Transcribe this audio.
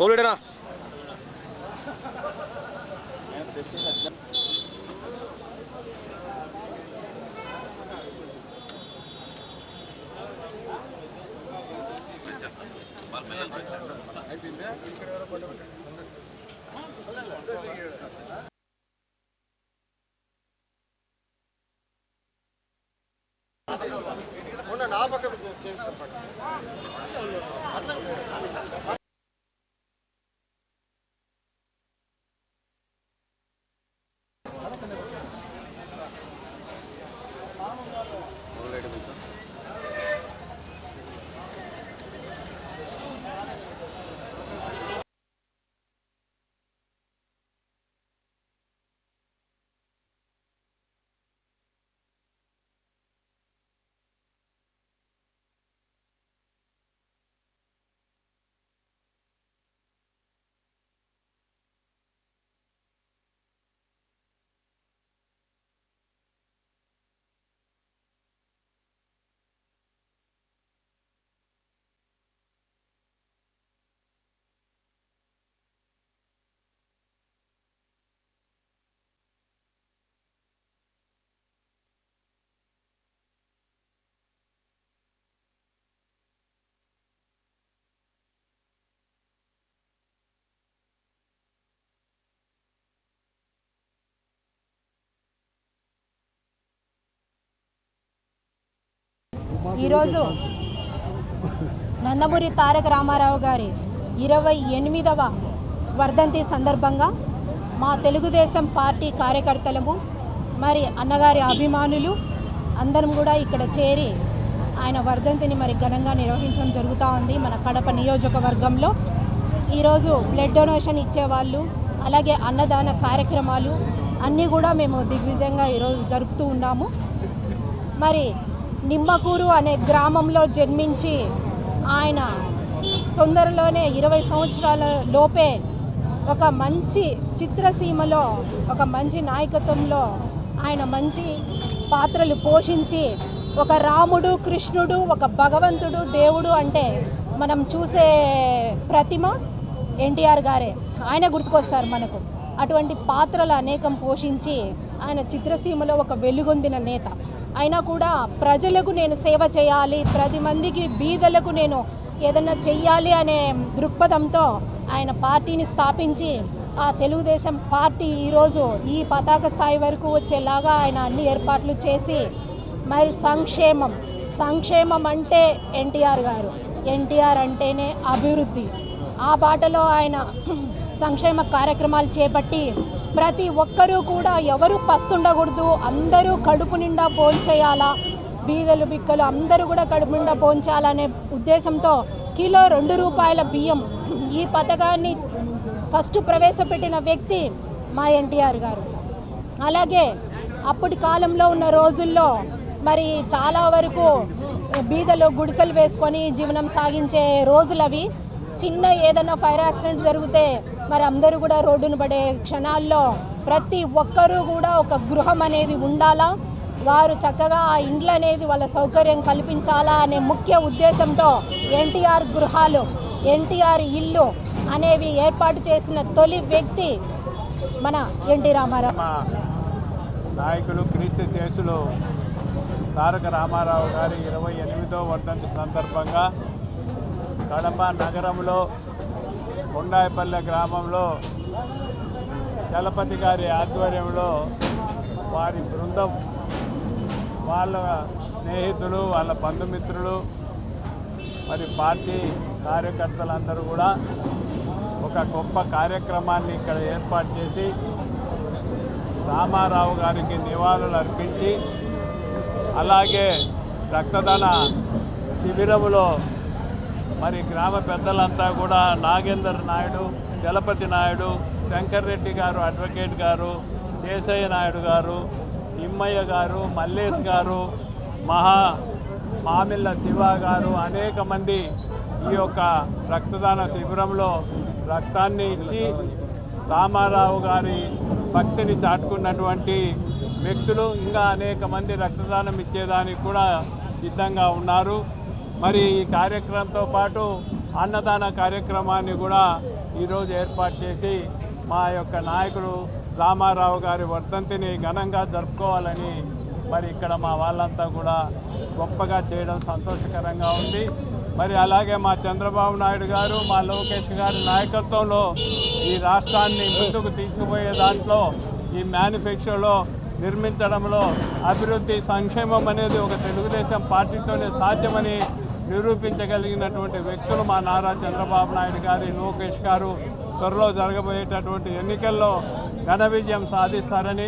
ఓలేడరా నా పక్కన ఈరోజు నందమూరి తారక రామారావు గారి 28వ వర్ధంతి సందర్భంగా మా తెలుగుదేశం పార్టీ కార్యకర్తలము మరి అన్నగారి అభిమానులు అందరం కూడా ఇక్కడ చేరి ఆయన వర్ధంతిని మరి ఘనంగా నిర్వహించడం జరుగుతూ ఉంది మన కడప నియోజకవర్గంలో. ఈరోజు బ్లడ్ డొనేషన్ ఇచ్చేవాళ్ళు అలాగే అన్నదాన కార్యక్రమాలు అన్నీ కూడా మేము దిగ్విజయంగా ఈరోజు జరుపుతూ ఉన్నాము. మరి నిమ్మకూరు అనే గ్రామంలో జన్మించి ఆయన తొందరలోనే 20 సంవత్సరాల లోపే ఒక మంచి చిత్రసీమలో ఒక మంచి నాయకత్వంలో ఆయన మంచి పాత్రలు పోషించి ఒక రాముడు కృష్ణుడు ఒక భగవంతుడు దేవుడు అంటే మనం చూసే ప్రతిమ ఎన్టీఆర్ గారే. ఆయన గుర్తుకొస్తారు మనకు. అటువంటి పాత్రలు అనేకం పోషించి ఆయన చిత్రసీమలో ఒక వెలుగొందిన నేత. అయినా కూడా ప్రజలకు నేను సేవ చేయాలి, 10 మందికి బీదలకు నేను ఏదన్నా చెయ్యాలి అనే దృక్పథంతో ఆయన పార్టీని స్థాపించి ఆ తెలుగుదేశం పార్టీ ఈరోజు ఈ పతాక స్థాయి వరకు వచ్చేలాగా ఆయన అన్ని ఏర్పాట్లు చేసి మరి సంక్షేమం అంటే ఎన్టీఆర్ గారు. ఎన్టీఆర్ అంటేనే అభివృద్ధి. ఆ బాటలో ఆయన సంక్షేమ కార్యక్రమాలు చేపట్టి ప్రతి ఒక్కరూ కూడా ఎవరు పస్తుండకూడదు, అందరూ కడుపు నిండా భోంచేయాలా, బీదలు బిక్కలు అందరూ కూడా కడుపు నిండా భోంచేయాలనే ఉద్దేశంతో కిలో 2 రూపాయల బియ్యం ఈ పథకాన్ని ఫస్ట్ ప్రవేశపెట్టిన వ్యక్తి మా ఎన్టీఆర్ గారు. అలాగే అప్పటి కాలంలో ఉన్న రోజుల్లో మరి చాలా వరకు బీదలు గుడిసెలు వేసుకొని జీవనం సాగించే రోజులు అవి. చిన్న ఏదైనా ఫైర్ యాక్సిడెంట్ జరిగితే మరి అందరూ కూడా రోడ్డును పడే క్షణాల్లో ప్రతి ఒక్కరూ కూడా ఒక గృహం అనేది ఉండాలా, వారు చక్కగా ఆ ఇండ్లు అనేది వాళ్ళ సౌకర్యం కల్పించాలా అనే ముఖ్య ఉద్దేశంతో ఎన్టీఆర్ గృహాలు, ఎన్టీఆర్ ఇల్లు అనేవి ఏర్పాటు చేసిన తొలి వ్యక్తి మన ఎన్టీ రామారావు. నాయకులు క్రీస్తు శేషులు తారక రామారావు గారి 28వ వర్ధంతి సందర్భంగా కడప నగరంలో కొండాయిపల్లె గ్రామంలో చలపతి గారి ఆధ్వర్యంలో వారి బృందం, వాళ్ళ స్నేహితులు, వాళ్ళ బంధుమిత్రులు మరి పార్టీ కార్యకర్తలందరూ కూడా ఒక గొప్ప కార్యక్రమాన్ని ఇక్కడ ఏర్పాటు చేసి రామారావు గారికి నివాళులు అర్పించి అలాగే రక్తదాన శిబిరములో మరి గ్రామ పెద్దలంతా కూడా నాగేందర్ నాయుడు, జలపతి నాయుడు, శంకర్ రెడ్డి గారు, అడ్వకేట్ గారు, దేశయ్య నాయుడు గారు, తిమ్మయ్య గారు, మల్లేష్ గారు, మామిళ్ళ శివ గారు అనేక మంది ఈ యొక్క రక్తదాన శిబిరంలో రక్తాన్ని ఇచ్చి రామారావు గారి భక్తిని చాటుకున్నటువంటి వ్యక్తులు ఇంకా అనేక మంది రక్తదానం ఇచ్చేదానికి కూడా సిద్ధంగా ఉన్నారు. మరి ఈ కార్యక్రమంతో పాటు అన్నదాన కార్యక్రమాన్ని కూడా ఈరోజు ఏర్పాటు చేసి మా యొక్క నాయకుడు రామారావు గారి వర్ధంతిని ఘనంగా జరుపుకోవాలని మరి ఇక్కడ మా వాళ్ళంతా కూడా గొప్పగా చేయడం సంతోషకరంగా ఉంది. మరి అలాగే మా చంద్రబాబు నాయుడు గారు, మా లోకేష్ గారి నాయకత్వంలో ఈ రాష్ట్రాన్ని ముందుకు తీసుకుపోయే దాంట్లో ఈ మేనిఫెస్టోలో నిర్మించడంలో అభివృద్ధి సంక్షేమం అనేది ఒక తెలుగుదేశం పార్టీతోనే సాధ్యమని నిరూపించగలిగినటువంటి వ్యక్తులు మా నారా చంద్రబాబు నాయుడు గారి, లోకేష్ గారు త్వరలో జరగబోయేటటువంటి ఎన్నికల్లో ఘన విజయం సాధిస్తారని